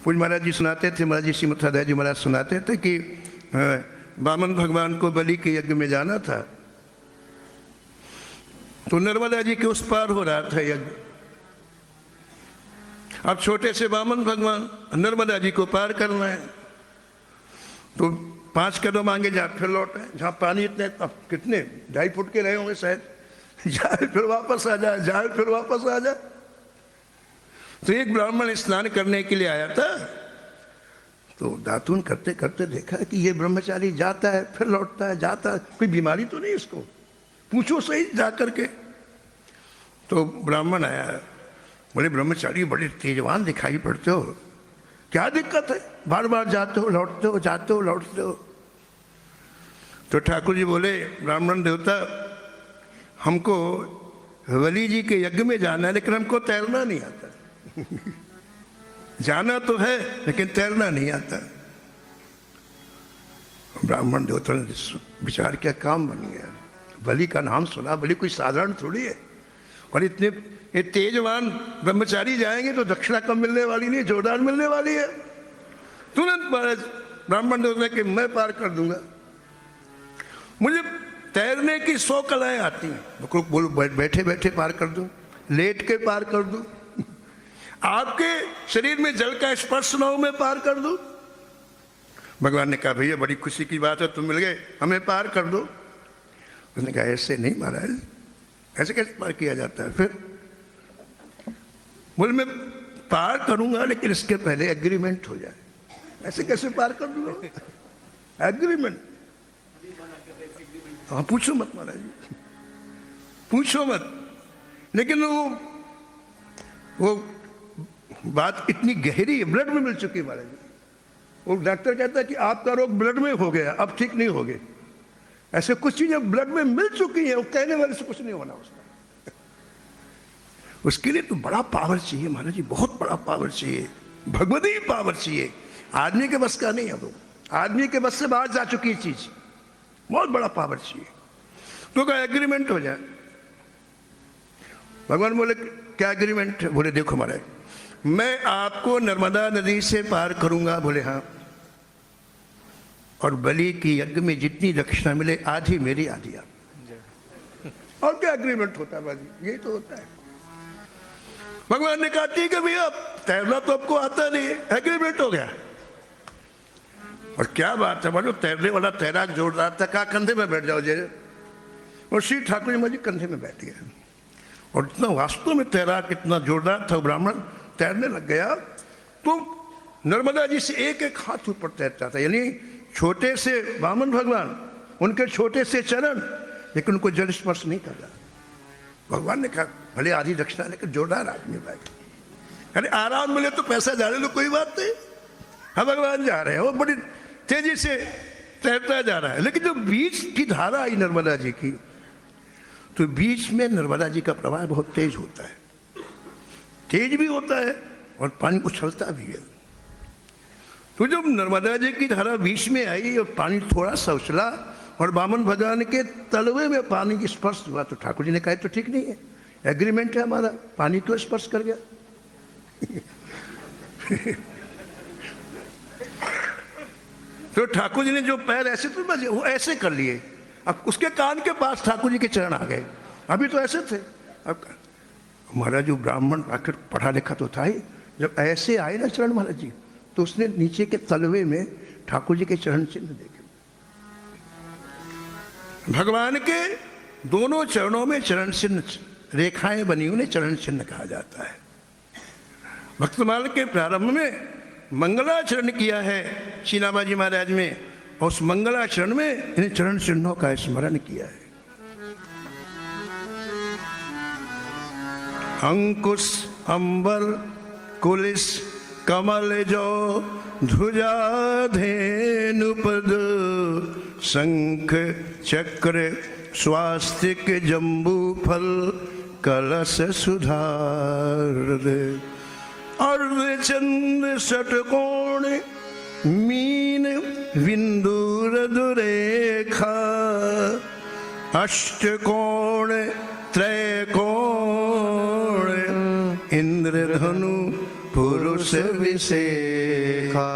पूज महाराज जी सुनाते थे, महाराज जी श्रीमद राधा जी महाराज सुनाते थे कि वामन भगवान को बलि के यज्ञ में जाना था, तो नर्मदा जी के उस पार हो रहा था यज्ञ। अब छोटे से वामन भगवान नर्मदा जी को पार करना है, तो 5 कदम आगे जा फिर लौट आए, जहाँ पानी इतने, अब कितने 2.5 फुट के रहे होंगे शायद, जाए फिर वापस आ जाए, जाए फिर वापस आ जाए। तो एक ब्राह्मण स्नान करने के लिए आया था, तो दातून करते करते देखा कि ये ब्रह्मचारी जाता है फिर लौटता है, जाता है, कोई बीमारी तो नहीं इसको, पूछो सही जा करके। तो ब्राह्मण आया, बोले ब्रह्मचारी बड़े तेजवान दिखाई पड़ते हो, क्या दिक्कत है, बार बार जाते हो लौटते हो, जाते हो लौटते हो। तो ठाकुर जी बोले, ब्राह्मण देवता हमको बलि जी के यज्ञ में जाना है, लेकिन हमको तैरना नहीं आता। जाना तो है लेकिन तैरना नहीं आता। ब्राह्मण देवता ने विचार किया, काम बन गया। बलि का नाम सुना, बलि कोई साधारण थोड़ी है, और इतने तेजवान ब्रह्मचारी जाएंगे तो दक्षिणा कम मिलने वाली नहीं, जोरदार मिलने वाली है। तुरंत ब्राह्मण देवता कि मैं पार कर दूंगा, मुझे तैरने की 100 कलाएं आती हैं, बोलो बैठे बैठे पार कर दूं, लेट के पार कर दूं, आपके शरीर में जल का स्पर्श न हो मैं पार कर दूं। भगवान ने कहा भैया बड़ी खुशी की बात है, तुम मिल गए, हमें पार कर दो। उसने कहा ऐसे नहीं महाराज, ऐसे कैसे पार किया जाता है। फिर बोले मैं पार करूंगा लेकिन इसके पहले एग्रीमेंट हो जाए। ऐसे कैसे पार कर दूंगा, एग्रीमेंट? हाँ पूछो मत महाराज जी, पूछो मत। लेकिन वो बात इतनी गहरी है, ब्लड में मिल चुकी है महाराज जी। वो डॉक्टर कहता है कि आपका रोग ब्लड में हो गया, अब ठीक नहीं होगे। ऐसे कुछ चीजें ब्लड में मिल चुकी हैं, वो कहने वाले से कुछ नहीं होना उसका। उसके लिए तो बड़ा पावर चाहिए महाराज जी, बहुत बड़ा पावर चाहिए, भगवती पावर चाहिए, आदमी के बस का नहीं है। वो आदमी के बस से बाहर जा चुकी है चीज, बहुत बड़ा पावर चाहिए। तो क्या एग्रीमेंट हो जाए। भगवान बोले क्या एग्रीमेंट है? बोले देखो महाराज, मैं आपको नर्मदा नदी से पार करूंगा। बोले हाँ, और बलि की यज्ञ में जितनी दक्षिणा मिले आधी मेरी आधी आप। और क्या एग्रीमेंट होता है बाजी, यही तो होता है। भगवान ने कहा ठीक है भैया, तैरना तो आपको आता नहीं है, एग्रीमेंट हो गया। और क्या बात है, बोलो तैरने वाला तैराक जोरदार था, कहा कंधे में बैठ जाओ जय। और श्री ठाकुर जी मुझे कंधे में बैठ गया, और इतना वास्तव में तैराक इतना जोरदार था, ब्राह्मण तैरने लग गया। तो नर्मदा जी से एक एक हाथ ऊपर तैरता था, यानी छोटे से वामन भगवान, उनके छोटे से चरण, लेकिन उनको जल स्पर्श नहीं कर रहा। भगवान ने कहा भले आधी दक्षिणा लेकर जोरदार आदमी बैठ, अरे आराम मिले तो पैसा जा रहे तो कोई बात नहीं। हाँ भगवान जा रहे हैं, वो बड़ी तेजी से तैरता जा रहा है। लेकिन जो बीच की धारा आई नर्मदा जी की, तो बीच में नर्मदा जी का प्रवाह बहुत तेज होता है, तेज भी होता है और पानी उछलता भी है। तो जब नर्मदा जी की धारा बीच में आई और पानी थोड़ा सा उछला और वामन भगवान के तलवे में पानी की स्पर्श हुआ, तो ठाकुर जी ने कहा तो ठीक नहीं है, एग्रीमेंट है हमारा, पानी क्यों स्पर्श कर गया। तो ठाकुर जी ने जो पैर ऐसे तो बस वो ऐसे कर लिए, अब उसके कान के पास ठाकुर जी के चरण आ गए, अभी तो ऐसे थे। अब महाराज जो ब्राह्मण आखिर पढ़ा लिखा तो था ही, जब ऐसे आए ना चरण महाराज जी, तो उसने नीचे के तलवे में ठाकुर जी के चरण चिन्ह देखे। भगवान के दोनों चरणों में चरण चिन्ह रेखाएं बनी, उन्हें चरण चिन्ह कहा जाता है। भक्तमाल के प्रारंभ में मंगलाचरण किया है चीनाबाजी महाराज में, और उस मंगलाचरण में इन चरण चिन्हों का स्मरण किया है। अंकुश अंबर कुलिस कमल जो ध्वजा धेनु पद, शंख चक्र स्वास्तिक जम्बू फल कलश सुधार। अर्धचंद्र षटकोण मीन विंदुर दुरेखा, अष्टकोण त्रैकोण इंद्रधनु पुरुष पुरुष विशेखा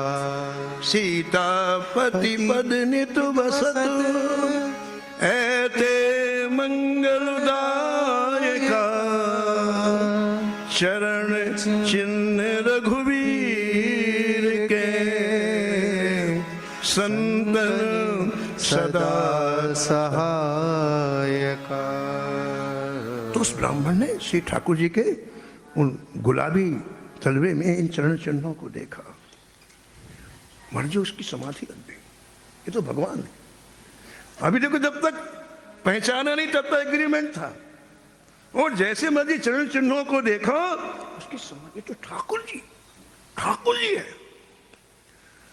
सीतापति पद नित बसत ऐते मंगलदायका चरण चिन्ह रघुवीर के संतन सदा सहायका। तो उस ब्राह्मण ने श्री ठाकुर जी के उन गुलाबी तलवे में इन चरण चिन्हों को देखा, मर जो उसकी समाधि लग गई। ये तो भगवान है। अभी देखो जब तक पहचाना नहीं तब तक एग्रीमेंट था, और जैसे मर्जी चरण चिन्हों को देखा उसकी समाधि, तो ठाकुर जी है।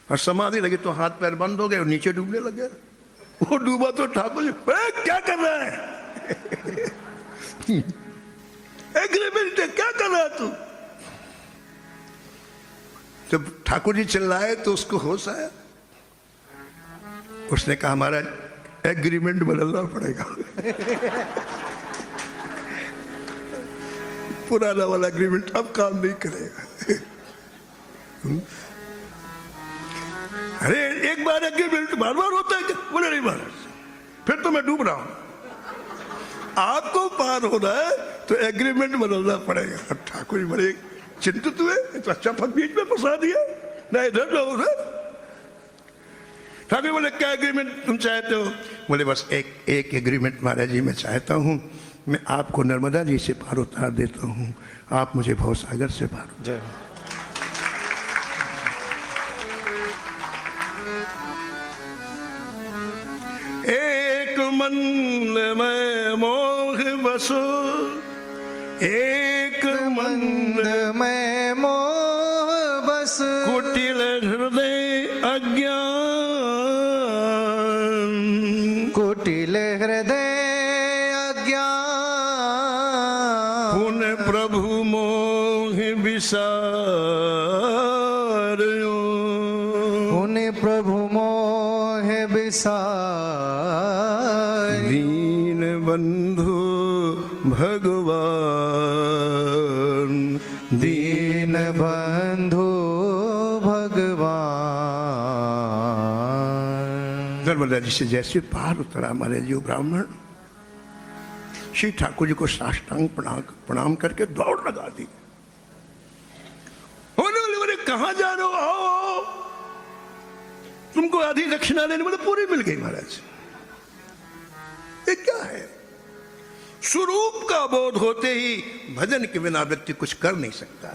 और समाधि लगी तो हाथ पैर बंद हो गए और नीचे डूबने लगे। वो डूबा तो ठाकुर जी क्या कर रहा है एग्रीमेंट है, क्या कर रहा है तू। जब ठाकुर जी चिल्लाए तो उसको होश आया। उसने कहा हमारा एग्रीमेंट बदलना पड़ेगा पुराना वाला एग्रीमेंट अब काम नहीं करेगा। अरे एक बार एग्रीमेंट बार बार होता है क्या? बोले नहीं बार, फिर तो मैं डूब रहा हूं। आपको पार होना है तो एग्रीमेंट बदलना पड़ेगा। ठाकुर जी बड़े चिंतित हुए, तो अच्छा पद बीच में फंसा दिया ना, इधर ना उधर। ठाकुर बोले क्या एग्रीमेंट तुम चाहते हो? बोले बस एक एग्रीमेंट महाराज जी मैं चाहता हूँ, मैं आपको नर्मदा जी से पार उतार देता हूँ, आप मुझे भवसागर से पार। जय। एक मन में मोह बसो, एक मन में मोह बस, कुटिल हृदय अज्ञान, कुटिल हृदय अज्ञान, पुन प्रभु मोह विसारयो, पुन प्रभु मोह विसार, दीन बंधु भगवान, दीन बंधु भगवान। नर्मदा जी से जैसे पार उतरा हमारे जो ब्राह्मण, श्री ठाकुर जी को साष्टांग प्रणाम करके दौड़ लगा दी। बोले कहां जा रहे हो, आओ तुमको आधी दक्षिणा लेने, बोले पूरी मिल गई महाराज। ये क्या है? स्वरूप का बोध होते ही भजन के बिना व्यक्ति कुछ कर नहीं सकता।